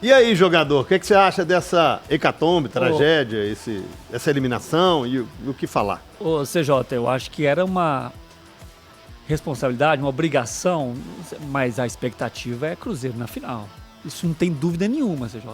E aí, jogador, o que você acha dessa hecatombe, tragédia, essa eliminação e o que falar? Ô, CJ, eu acho que era uma responsabilidade, uma obrigação, mas a expectativa é Cruzeiro na final. Isso não tem dúvida nenhuma, CJ.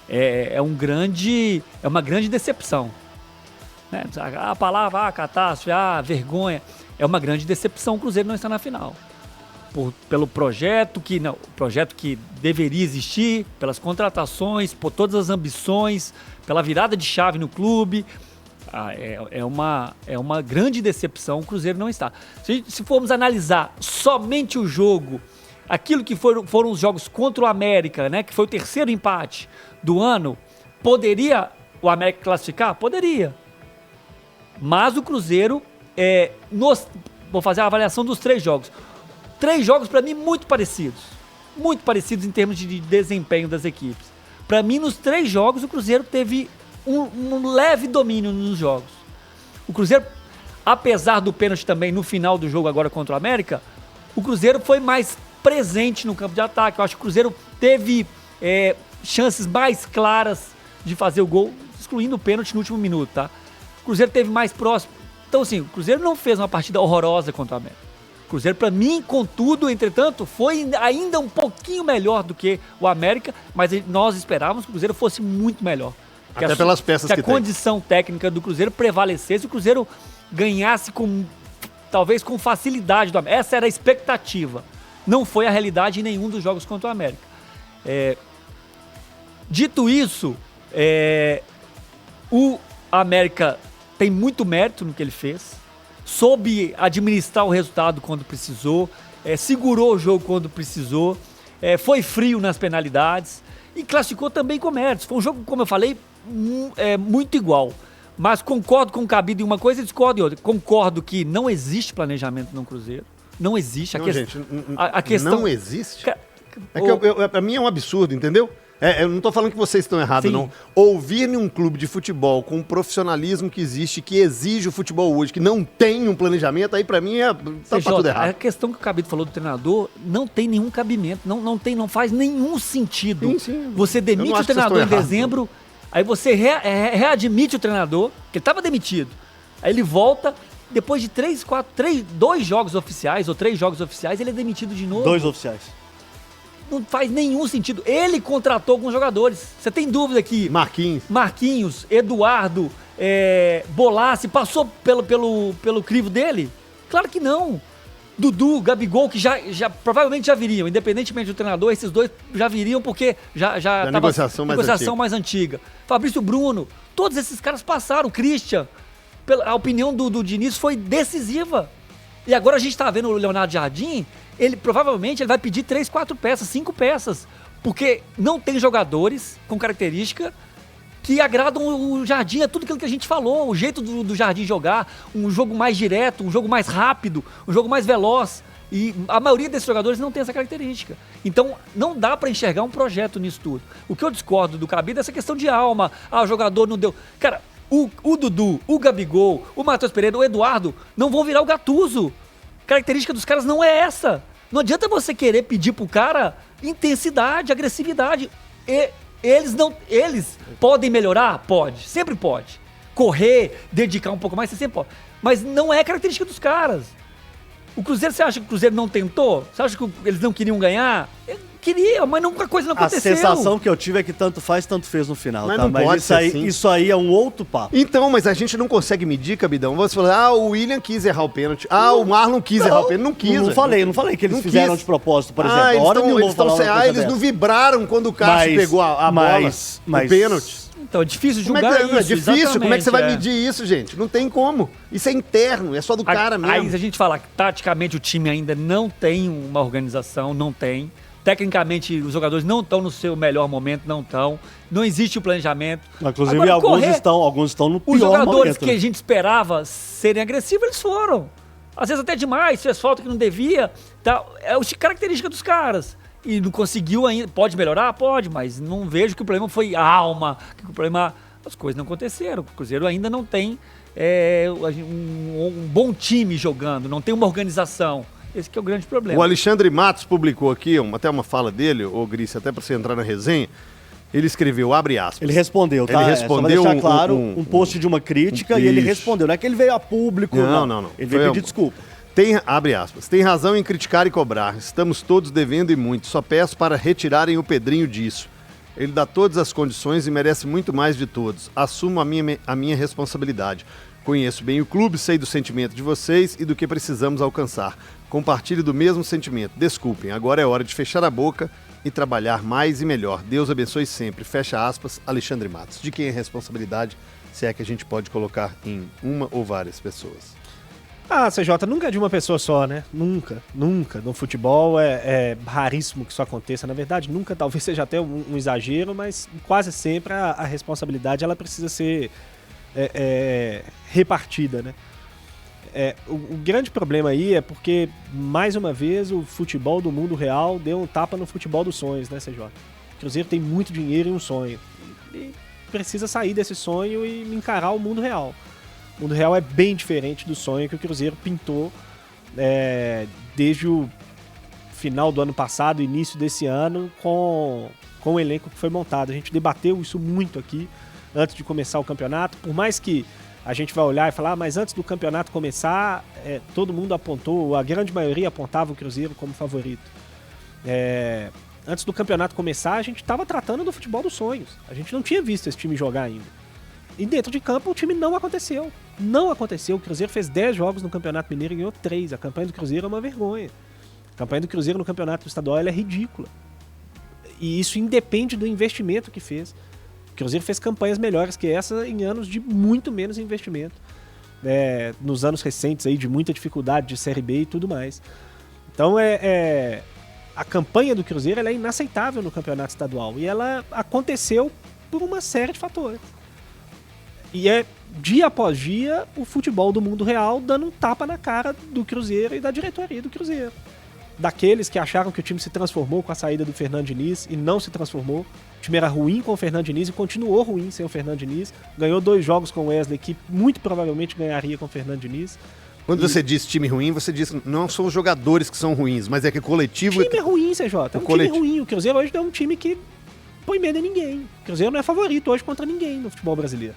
É uma grande decepção. Né? A palavra, catástrofe, vergonha. É uma grande decepção o Cruzeiro não estar na final. Pelo projeto que deveria existir, pelas contratações, por todas as ambições, pela virada de chave no clube. É uma grande decepção o Cruzeiro não estar. Se formos analisar somente o jogo, aquilo que foram os jogos contra o América, né, que foi o terceiro empate do ano, poderia o América classificar? Poderia. Mas o Cruzeiro, vou fazer a avaliação dos 3 jogos. 3 jogos, para mim, muito parecidos em termos de desempenho das equipes. Para mim, nos 3 jogos, o Cruzeiro teve um leve domínio nos jogos. O Cruzeiro, apesar do pênalti também no final do jogo agora contra o América, o Cruzeiro foi mais presente no campo de ataque. Eu acho que o Cruzeiro teve chances mais claras de fazer o gol, excluindo o pênalti no último minuto, tá? O Cruzeiro teve mais próximo. Então, assim, o Cruzeiro não fez uma partida horrorosa contra o América. O Cruzeiro, para mim, contudo, entretanto, foi ainda um pouquinho melhor do que o América, mas nós esperávamos que o Cruzeiro fosse muito melhor. Até pelas peças que a condição técnica do Cruzeiro prevalecesse, o Cruzeiro ganhasse talvez com facilidade do América. Essa era a expectativa. Não foi a realidade em nenhum dos jogos contra o América. Dito isso, o América tem muito mérito no que ele fez. Soube administrar o resultado quando precisou, segurou o jogo quando precisou, foi frio nas penalidades e classificou também com méritos. Foi um jogo, como eu falei, muito igual. Mas concordo com o Cabido em uma coisa e discordo em outra. Concordo que não existe planejamento no Cruzeiro. Não existe. A questão... Não existe? Pra mim é um absurdo, entendeu? Eu não tô falando que vocês estão errados, não. Ouvir em um clube de futebol com o profissionalismo que existe, que exige o futebol hoje, que não tem um planejamento, aí pra mim tá tudo errado. A questão que o Cabido falou do treinador não tem nenhum cabimento, não faz nenhum sentido. Sim. Você demite o treinador em dezembro, aí você readmite o treinador, que ele tava demitido. Aí ele volta, depois de 2 jogos oficiais, ou 3 jogos oficiais, ele é demitido de novo. 2 oficiais. Não faz nenhum sentido. Ele contratou alguns jogadores. Você tem dúvida que... Marquinhos, Eduardo, Bolassi, passou pelo crivo dele? Claro que não. Dudu, Gabigol, que provavelmente já viriam. Independentemente do treinador, esses 2 já viriam porque já estava negociação mais antiga. Fabrício Bruno, todos esses caras passaram. Christian, a opinião do Diniz foi decisiva. E agora a gente está vendo o Leonardo Jardim... Provavelmente ele vai pedir 3, 4 peças, 5 peças, porque não tem jogadores com característica que agradam o Jardim, é tudo aquilo que a gente falou, o jeito do Jardim jogar, um jogo mais direto, um jogo mais rápido, um jogo mais veloz, e a maioria desses jogadores não tem essa característica. Então não dá para enxergar um projeto nisso tudo. O que eu discordo do Cabido é essa questão de alma, o jogador não deu... Cara, o Dudu, o Gabigol, o Matheus Pereira, o Eduardo não vão virar o Gattuso. A característica dos caras não é essa. Não adianta você querer pedir pro cara intensidade, agressividade. Eles podem melhorar? Pode, sempre pode. Correr, dedicar um pouco mais, você sempre pode. Mas não é característica dos caras. O Cruzeiro, você acha que o Cruzeiro não tentou? Você acha que eles não queriam ganhar? Queria, mas a coisa não aconteceu. A sensação que eu tive é que tanto faz, tanto fez no final, mas tá? Não mas pode isso, aí, assim. Isso aí é um outro papo. Então, mas a gente não consegue medir, Cabidão. Você fala, o William quis errar o pênalti. O Marlon quis errar o pênalti. Não quis. Não falei que eles fizeram de propósito, por exemplo. Eles não vibraram quando o Cássio pegou a bola, o pênalti. Então, é difícil julgar isso. É difícil, exatamente. Como é que você vai medir isso, gente? Não tem como. Isso é interno, é só do cara mesmo. Aí a gente fala que taticamente o time ainda não tem uma organização, não tem. Tecnicamente, os jogadores não estão no seu melhor momento, não estão. Não existe o planejamento. Inclusive, agora, alguns estão no pior momento. Os jogadores que a gente esperava serem agressivos, eles foram. Às vezes até demais, fez falta que não devia. Tá? É a característica dos caras. E não conseguiu ainda. Pode melhorar? Pode, mas não vejo que o problema foi a alma. Que o problema... As coisas não aconteceram. O Cruzeiro ainda não tem um bom time jogando, não tem uma organização. Esse que é o grande problema. O Alexandre Matos publicou aqui, até uma fala dele, ô Grícia, até para você entrar na resenha, ele escreveu, abre aspas. Ele respondeu, tá? Ele respondeu só pra deixar claro, um post de uma crítica e ele respondeu. Não é que ele veio a público, não. Ele veio pedir desculpa. Abre aspas, tem razão em criticar e cobrar. Estamos todos devendo e muito. Só peço para retirarem o Pedrinho disso. Ele dá todas as condições e merece muito mais de todos. Assumo a minha responsabilidade. Conheço bem o clube, sei do sentimento de vocês e do que precisamos alcançar. Compartilhe do mesmo sentimento. Desculpem, agora é hora de fechar a boca e trabalhar mais e melhor. Deus abençoe sempre. Fecha aspas, Alexandre Matos. De quem é a responsabilidade, se é que a gente pode colocar em uma ou várias pessoas? CJ, nunca é de uma pessoa só, né? Nunca. No futebol é raríssimo que isso aconteça. Na verdade, nunca, talvez seja até um exagero, mas quase sempre a responsabilidade ela precisa ser repartida, né? O grande problema aí é porque, mais uma vez, o futebol do mundo real deu um tapa no futebol dos sonhos, né, CJ? O Cruzeiro tem muito dinheiro e um sonho. E precisa sair desse sonho e encarar o mundo real. O mundo real é bem diferente do sonho que o Cruzeiro pintou desde o final do ano passado, início desse ano, com o elenco que foi montado. A gente debateu isso muito aqui antes de começar o campeonato, por mais que a gente vai olhar e falar, mas antes do campeonato começar, todo mundo apontou, a grande maioria apontava o Cruzeiro como favorito. Antes do campeonato começar, a gente estava tratando do futebol dos sonhos. A gente não tinha visto esse time jogar ainda. E dentro de campo o time não aconteceu. Não aconteceu. O Cruzeiro fez 10 jogos no Campeonato Mineiro e ganhou 3. A campanha do Cruzeiro é uma vergonha. A campanha do Cruzeiro no Campeonato Estadual é ridícula. E isso independe do investimento que fez. O Cruzeiro fez campanhas melhores que essa em anos de muito menos investimento. Nos anos recentes aí, de muita dificuldade de Série B e tudo mais. Então a campanha do Cruzeiro ela é inaceitável no Campeonato Estadual. E ela aconteceu por uma série de fatores. E dia após dia, o futebol do mundo real dando um tapa na cara do Cruzeiro e da diretoria do Cruzeiro. Daqueles que acharam que o time se transformou com a saída do Fernando Diniz e não se transformou. O time era ruim com o Fernando Diniz e continuou ruim sem o Fernando Diniz. Ganhou 2 jogos com o Wesley, que muito provavelmente ganharia com o Fernando Diniz. Quando você diz time ruim, você diz não são os jogadores que são ruins, mas é que o coletivo... O time é ruim, CJ. É um time ruim. O Cruzeiro hoje é um time que põe medo em ninguém. O Cruzeiro não é favorito hoje contra ninguém no futebol brasileiro.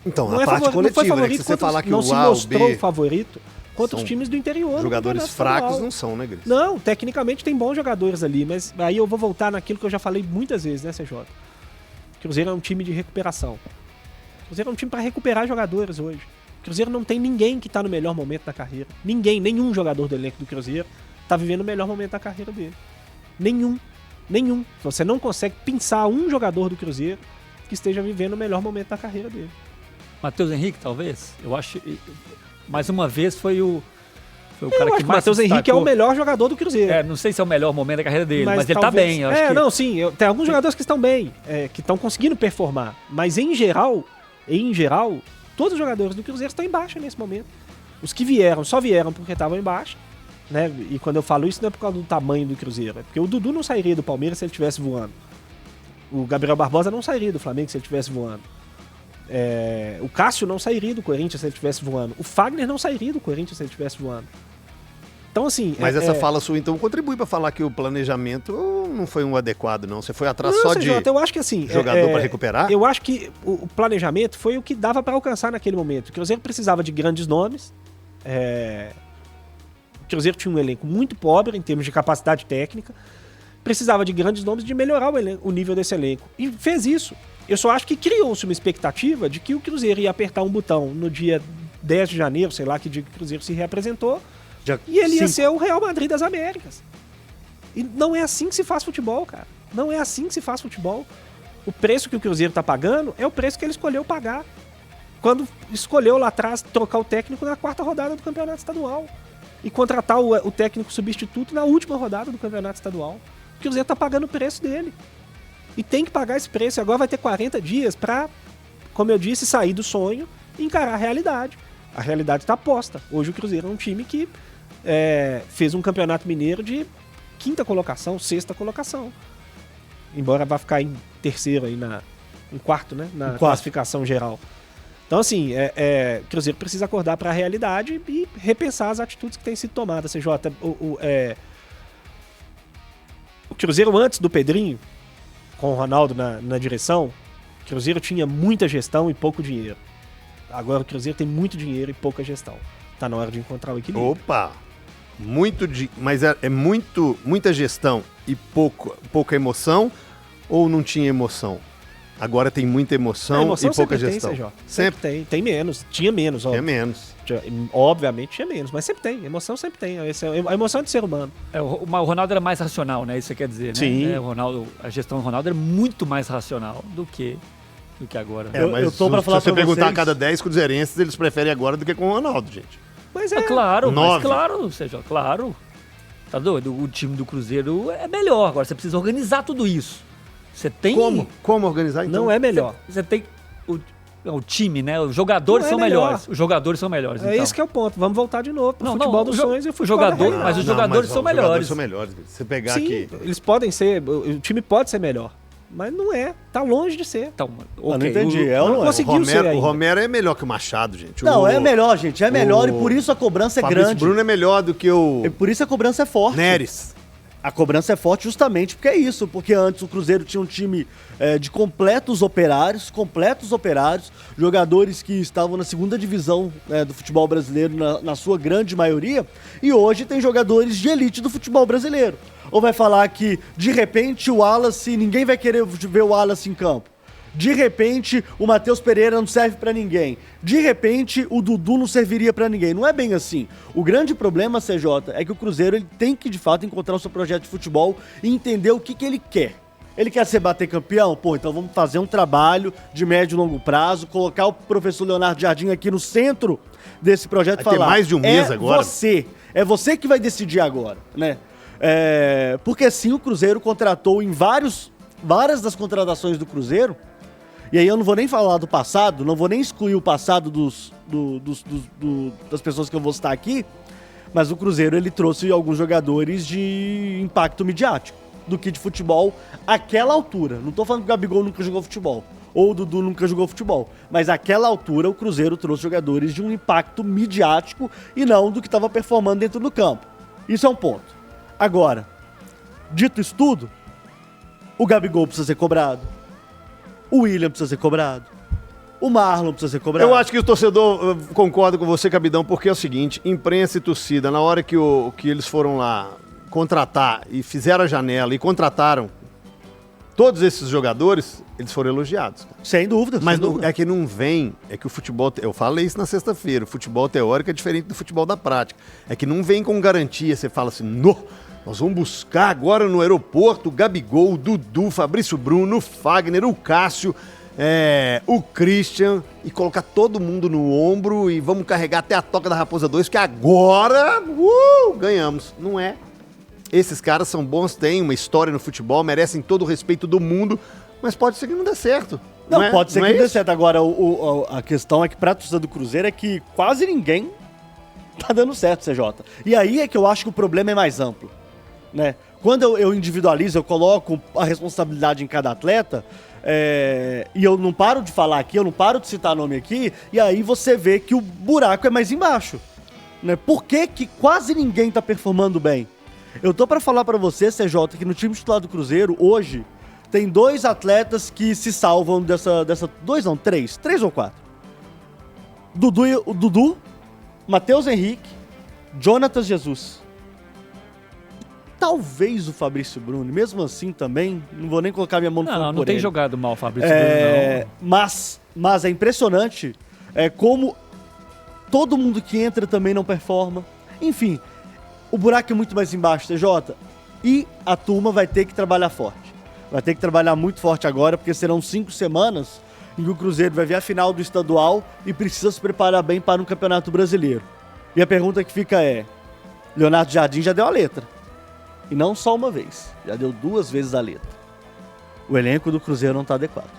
Então, a parte coletiva, né? Que você falar que não o se A, mostrou o B favorito contra os times do interior. Jogadores fracos não são, né, Gris? Não, tecnicamente tem bons jogadores ali, mas aí eu vou voltar naquilo que eu já falei muitas vezes, né, CJ? O Cruzeiro é um time de recuperação. O Cruzeiro é um time para recuperar jogadores hoje. O Cruzeiro não tem ninguém que tá no melhor momento da carreira. Nenhum jogador do elenco do Cruzeiro tá vivendo o melhor momento da carreira dele. Nenhum. Você não consegue pensar um jogador do Cruzeiro que esteja vivendo o melhor momento da carreira dele. Matheus Henrique, talvez? Eu acho. Mais uma vez foi o cara que mais. O Matheus Henrique é o melhor jogador do Cruzeiro. Não sei se é o melhor momento da carreira dele, mas ele tá bem. Eu acho não, sim. Tem alguns jogadores que estão bem, que estão conseguindo performar. Mas em geral, todos os jogadores do Cruzeiro estão em baixa nesse momento. Os que só vieram porque estavam em baixa. Né? E quando eu falo isso não é por causa do tamanho do Cruzeiro, é porque o Dudu não sairia do Palmeiras se ele estivesse voando. O Gabriel Barbosa não sairia do Flamengo se ele estivesse voando. O Cássio não sairia do Corinthians se ele estivesse voando. O Fagner não sairia do Corinthians se ele estivesse voando. Então, assim... Mas essa fala sua, então, contribui para falar que o planejamento não foi um adequado, não? Você foi atrás só de eu acho que, assim, jogador para recuperar? Eu acho que o planejamento foi o que dava para alcançar naquele momento. O Cruzeiro precisava de grandes nomes. O Cruzeiro tinha um elenco muito pobre em termos de capacidade técnica. Precisava de grandes nomes de melhorar o nível desse elenco. E fez isso. Eu só acho que criou-se uma expectativa de que o Cruzeiro ia apertar um botão no dia 10 de janeiro, sei lá que dia que o Cruzeiro se reapresentou, e ele ia ser o Real Madrid das Américas. E não é assim que se faz futebol, cara. Não é assim que se faz futebol. O preço que o Cruzeiro tá pagando é o preço que ele escolheu pagar. Quando escolheu lá atrás trocar o técnico na 4ª rodada do Campeonato Estadual. E contratar o técnico substituto na última rodada do Campeonato Estadual. O Cruzeiro tá pagando o preço dele. E tem que pagar esse preço. Agora vai ter 40 dias para, como eu disse, sair do sonho e encarar a realidade. A realidade está posta. Hoje o Cruzeiro é um time que fez um campeonato mineiro de 5ª colocação, 6ª colocação. Embora vá ficar em terceiro aí, em quarto, né? Na classificação geral. Então, assim, o Cruzeiro precisa acordar para a realidade e repensar as atitudes que têm sido tomadas, CJ. O Cruzeiro, antes do Pedrinho, com o Ronaldo na direção, o Cruzeiro tinha muita gestão e pouco dinheiro. Agora o Cruzeiro tem muito dinheiro e pouca gestão. Tá na hora de encontrar o equilíbrio. Opa! Mas muita gestão e pouca emoção, ou não tinha emoção? Agora tem muita emoção e pouca gestão. Sempre tem menos. Tinha menos, ó. Tinha menos. Obviamente tinha menos, mas sempre tem. Emoção sempre tem. A emoção é do ser humano. O Ronaldo era mais racional, né? Isso você quer dizer, né? Sim. A gestão do Ronaldo era muito mais racional do que agora. Mas eu tô pra falar se você perguntar a cada 10 cruzeirenses, eles preferem agora do que com o Ronaldo, gente. Mas claro, claro. Tá doido? O time do Cruzeiro é melhor. Agora você precisa organizar tudo isso. Você tem... Como organizar, então? Não é melhor. Você tem o time, né? Os jogadores são melhores. Os jogadores são melhores. É esse que é o ponto. Vamos voltar de novo pro futebol dos sonhos e o futebol da realidade. Mas os jogadores são melhores. Os jogadores são melhores. Você pegar Sim, aqui... eles podem ser... O time pode ser melhor. Mas não é. Tá longe de ser. Então, não entendi. Não conseguiu ser ainda. O Romero é melhor que o Machado, gente. Não, é melhor, gente. É melhor e por isso a cobrança é grande. O Bruno é melhor do que o... E por isso a cobrança é forte. Neres. A cobrança é forte justamente porque é isso. Porque antes o Cruzeiro tinha um time de completos operários, jogadores que estavam na segunda divisão do futebol brasileiro na sua grande maioria, e hoje tem jogadores de elite do futebol brasileiro. Ou vai falar que, de repente, o Wallace, ninguém vai querer ver o Wallace em campo. De repente, o Matheus Pereira não serve pra ninguém. De repente, o Dudu não serviria pra ninguém. Não é bem assim. O grande problema, CJ, é que o Cruzeiro ele tem que, de fato, encontrar o seu projeto de futebol e entender o que ele quer. Ele quer ser bater campeão? Pô, então vamos fazer um trabalho de médio e longo prazo, colocar o professor Leonardo Jardim aqui no centro desse projeto e falar... Tem mais de um mês agora. É você que vai decidir agora, né? Porque sim, o Cruzeiro contratou em várias das contratações do Cruzeiro, e aí eu não vou nem falar do passado, não vou nem excluir o passado das pessoas que eu vou citar aqui, mas o Cruzeiro ele trouxe alguns jogadores de impacto midiático, do que de futebol àquela altura. Não tô falando que o Gabigol nunca jogou futebol, ou o Dudu nunca jogou futebol, mas àquela altura o Cruzeiro trouxe jogadores de um impacto midiático e não do que estava performando dentro do campo. Isso é um ponto. Agora, dito isso tudo, o Gabigol precisa ser cobrado, o William precisa ser cobrado, o Marlon precisa ser cobrado. Eu acho que o torcedor concorda com você, Cabidão, porque é o seguinte, imprensa e torcida, na hora que eles foram lá contratar e fizeram a janela e contrataram todos esses jogadores, eles foram elogiados. Cara. Sem dúvida. Mas é que não vem, é que o futebol, eu falei isso na sexta-feira, o futebol teórico é diferente do futebol da prática. É que não vem com garantia, você fala assim, nós vamos buscar agora no aeroporto o Gabigol, o Dudu, Fabrício Bruno, o Fagner, o Cássio, o Christian, e colocar todo mundo no ombro e vamos carregar até a Toca da Raposa 2, que agora ganhamos. Não é. Esses caras são bons, têm uma história no futebol, merecem todo o respeito do mundo, mas pode ser que não dê certo. Não pode ser que não dê certo. Agora, a questão é que pra torcida do Cruzeiro é que quase ninguém tá dando certo, CJ. E aí é que eu acho que o problema é mais amplo, né? Quando eu individualizo, eu coloco a responsabilidade em cada atleta, e eu não paro de falar aqui, eu não paro de citar nome aqui, e aí você vê que o buraco é mais embaixo, né? Por que quase ninguém tá performando bem? Eu tô pra falar pra você, CJ, que no time titular do Cruzeiro, hoje, tem 2 atletas que se salvam dessa 2 não, 3 ou 4. O Dudu, Matheus Henrique, Jonatas Jesus. Talvez o Fabrício Bruno, mesmo assim também, não vou nem colocar minha mão no fogo. Não tem jogado mal o Fabrício Bruno, não. Mas é impressionante como todo mundo que entra também não performa. Enfim, o buraco é muito mais embaixo, TJ. E a turma vai ter que trabalhar forte. Vai ter que trabalhar muito forte agora, porque serão 5 semanas em que o Cruzeiro vai ver a final do estadual e precisa se preparar bem para um campeonato brasileiro. E a pergunta que fica é, Leonardo Jardim já deu a letra. E não só uma vez, já deu 2 vezes a letra. O elenco do Cruzeiro não está adequado.